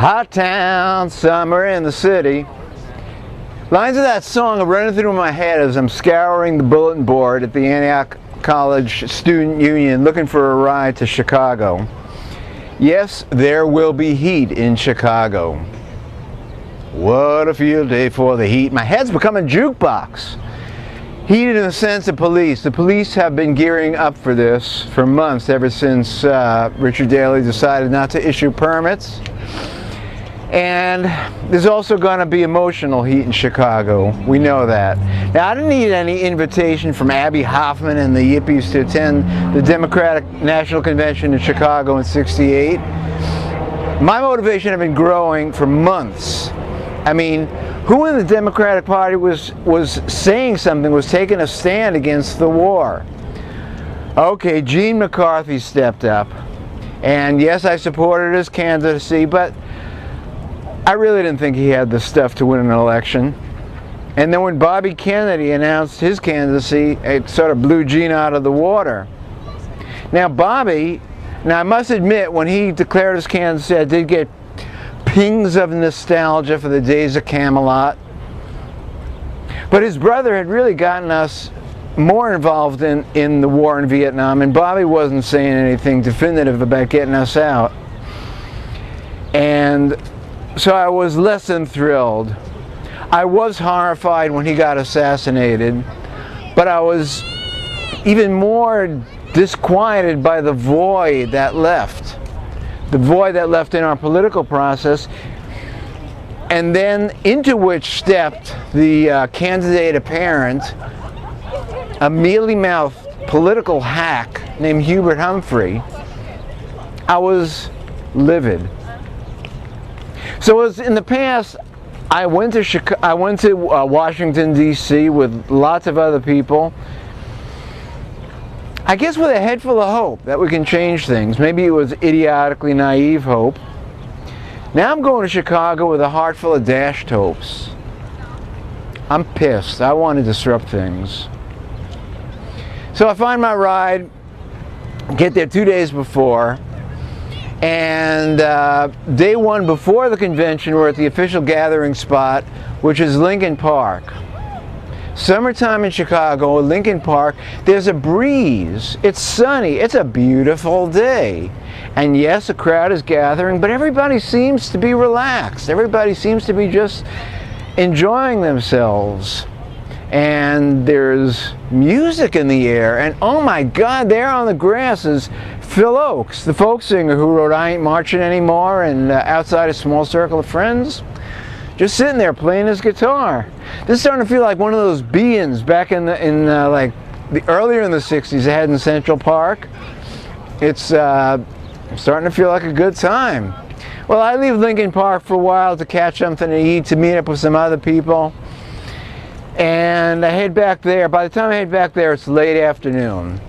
Hot town, summer in the city. Lines of that song are running through my head as I'm scouring the bulletin board at the Antioch College Student Union looking for a ride to Chicago. Yes, there will be heat in Chicago. What a field day for the heat. My head's become a jukebox. Heated in the sense of police. The police have been gearing up for this for months, ever since Richard Daley decided not to issue permits. And there's also going to be emotional heat in Chicago. We know that. Now, I didn't need any invitation from Abby Hoffman and the Yippies to attend the Democratic National Convention in Chicago in '68. My motivation had been growing for months. I mean, who in the Democratic Party was saying something, was taking a stand against the war? Okay, Gene McCarthy stepped up. And yes, I supported his candidacy, but I really didn't think he had the stuff to win an election. And then when Bobby Kennedy announced his candidacy, it sort of blew Gene out of the water. Now I must admit, when he declared his candidacy, I did get pings of nostalgia for the days of Camelot. But his brother had really gotten us more involved in the war in Vietnam, and Bobby wasn't saying anything definitive about getting us out. And so I was less than thrilled. I was horrified when he got assassinated, but I was even more disquieted by the void that left. The void that left in our political process, and then into which stepped the candidate apparent, a mealy-mouthed political hack named Hubert Humphrey. I was livid. So as in the past, I went to Washington, D.C. with lots of other people. I guess with a head full of hope that we can change things. Maybe it was idiotically naive hope. Now I'm going to Chicago with a heart full of dashed hopes. I'm pissed. I want to disrupt things. So I find my ride, get there 2 days before, and day one before the convention, we're at the official gathering spot, which is Lincoln Park. Summertime in Chicago, Lincoln Park, there's a breeze. It's sunny. It's a beautiful day. And yes, a crowd is gathering, but everybody seems to be relaxed. Everybody seems to be just enjoying themselves. And there's music in the air, and oh my God, there on the grass is Phil Oakes, the folk singer who wrote I Ain't Marching Anymore and Outside a Small Circle of Friends, just sitting there playing his guitar. This is starting to feel like one of those be-ins back in like the earlier in the '60s they had in Central Park. It's starting to feel like a good time. Well, I leave Lincoln Park for a while to catch something to eat, to meet up with some other people. And I head back there. By the time I head back there, it's late afternoon.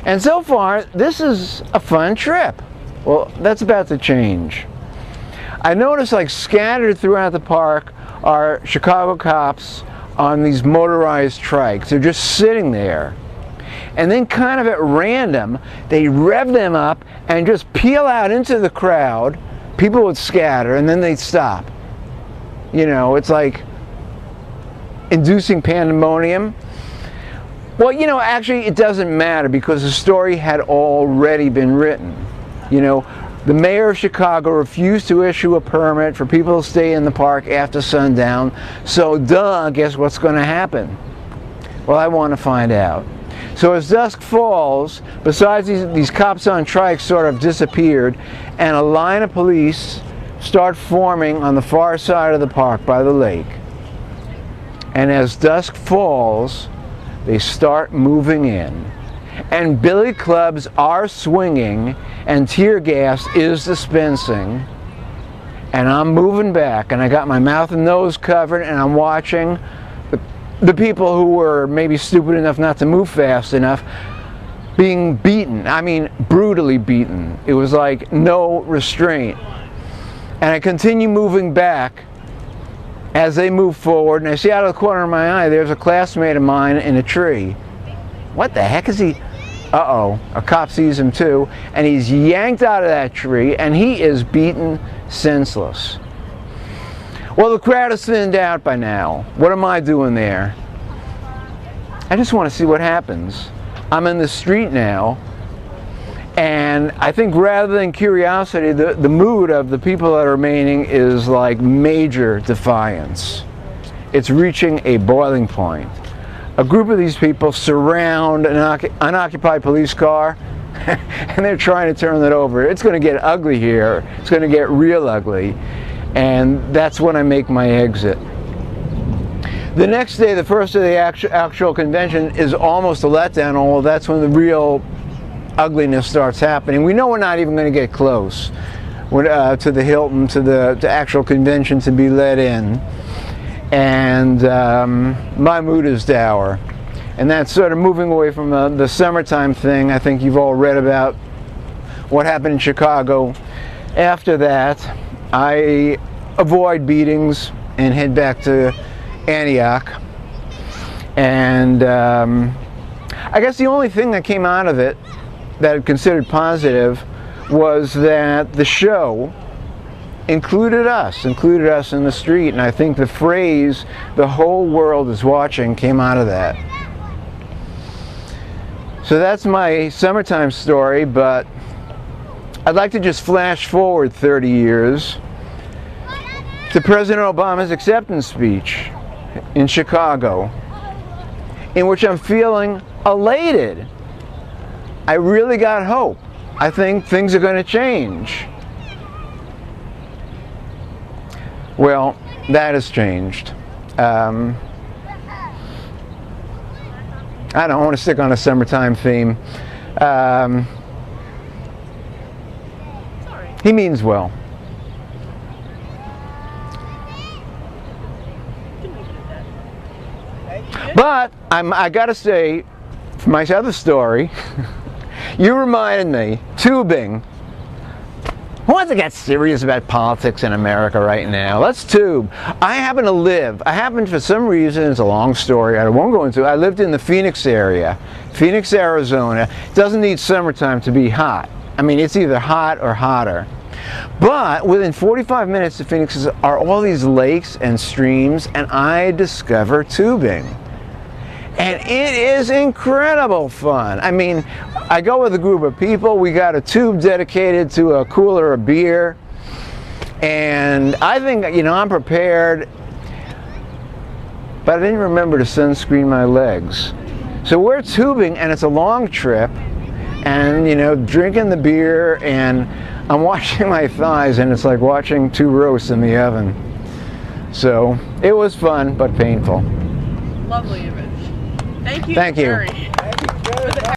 And so far, this is a fun trip. Well, that's about to change. I notice, like, scattered throughout the park are Chicago cops on these motorized trikes. They're just sitting there. And then kind of at random, they rev them up and just peel out into the crowd. People would scatter and then they'd stop. You know, it's like inducing pandemonium. Well, you know, actually it doesn't matter because the story had already been written. You know, the mayor of Chicago refused to issue a permit for people to stay in the park after sundown, so guess what's going to happen? Well, I want to find out. So as dusk falls, besides these cops on trikes sort of disappeared, and a line of police start forming on the far side of the park by the lake. And as dusk falls, they start moving in. And billy clubs are swinging, and tear gas is dispensing. And I'm moving back, and I got my mouth and nose covered, and I'm watching the people who were maybe stupid enough not to move fast enough being beaten. I mean, brutally beaten. It was like no restraint. And I continue moving back as they move forward, and I see out of the corner of my eye there's a classmate of mine in a tree. What the heck is he? Uh-oh, a cop sees him too, and he's yanked out of that tree, and he is beaten senseless. Well, the crowd is thinned out by now. What am I doing there? I just want to see what happens. I'm in the street now, and I think rather than curiosity, the mood of the people that are remaining is like major defiance. It's reaching a boiling point. A group of these people surround an unoccupied police car, and they're trying to turn it over. It's going to get ugly here. It's going to get real ugly, and that's when I make my exit. The next day, the first day of the actual convention, is almost a letdown, although that's when the real ugliness starts happening. We know we're not even going to get close to the Hilton, to the actual convention to be let in. And my mood is dour. And that's sort of moving away from the summertime thing. I think you've all read about what happened in Chicago. After that, I avoid beatings and head back to Antioch. And I guess the only thing that came out of it that I considered positive was that the show included us in the street, and I think the phrase "the whole world is watching" came out of that. So that's my summertime story, but I'd like to just flash forward 30 years to President Obama's acceptance speech in Chicago, in which I'm feeling elated. I really got hope. I think things are going to change. Well, that has changed. I don't want to stick on a summertime theme. He means well. But I got to say, for my other story, you reminded me, tubing. Who wants to get serious about politics in America right now? Let's tube. I happen for some reason, it's a long story, I won't go into it. I lived in the Phoenix area, Phoenix, Arizona. It doesn't need summertime to be hot. I mean, it's either hot or hotter. But within 45 minutes of Phoenix are all these lakes and streams, and I discover tubing. And it is incredible fun. I mean, I go with a group of people. We got a tube dedicated to a cooler of beer. And I think, I'm prepared. But I didn't remember to sunscreen my legs. So we're tubing, and it's a long trip. And, drinking the beer, and I'm washing my thighs, and it's like watching two roasts in the oven. So it was fun, but painful. Lovely image. Thank you. Thank you.